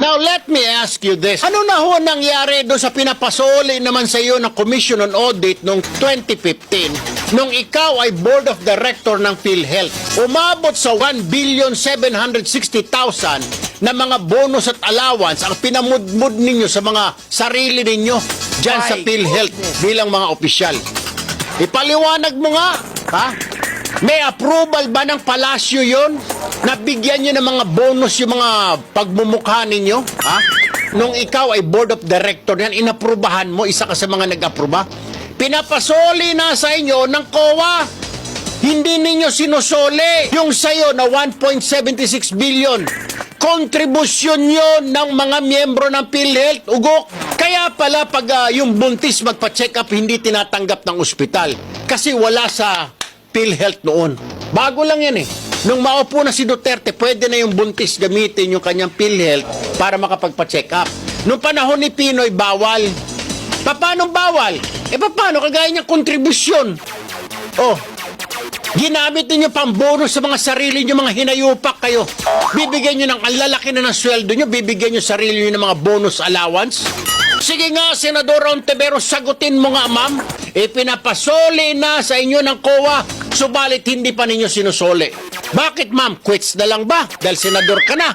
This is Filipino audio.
Now, let me ask you this. Ano na ho nangyari doon sa pinapasoli naman sa iyo ng Commission on Audit noong 2015 nung ikaw ay Board of Director ng PhilHealth? Umabot sa 1,760,000 na mga bonus at allowance ang pinamudmud ninyo sa mga sarili ninyo dyan sa PhilHealth bilang mga opisyal. Ipaliwanag mo nga, ha? May approval ba ng palasyo yon? Nabigyan nyo ng mga bonus yung mga pagmumukha ninyo? Ha? Nung ikaw ay board of director yan, inaprubahan mo, isa ka sa mga nag-aproba? Pinapasoli na sa inyo ng COA. Hindi ninyo sinusoli yung sayo na 1.76 billion. Kontribusyon yun ng mga miyembro ng PhilHealth, ugok. Kaya pala pag yung buntis magpa-check up, hindi tinatanggap ng ospital. Kasi wala sa PhilHealth noon. Bago lang yan eh. Nung maupo na si Duterte, pwede na yung buntis gamitin yung kanyang PhilHealth para makapagpa-check up. Nung panahon ni Pinoy, bawal. Paano bawal? Paano? Kagaya niyang kontribusyon. Oh, ginamit niyo pang bonus sa mga sarili niyo, mga hinayupak kayo. Bibigyan niyo ng ang lalaki na ng sweldo niyo, bibigyan niyo sarili niyo ng mga bonus allowance. Sige nga, Senador Ontiveros, sagutin mo nga, ma'am. Pinapasoli na sa inyo ng COA, subalit hindi pa ninyo sinusoli. Bakit, ma'am? Quits na lang ba? Dahil senador ka na.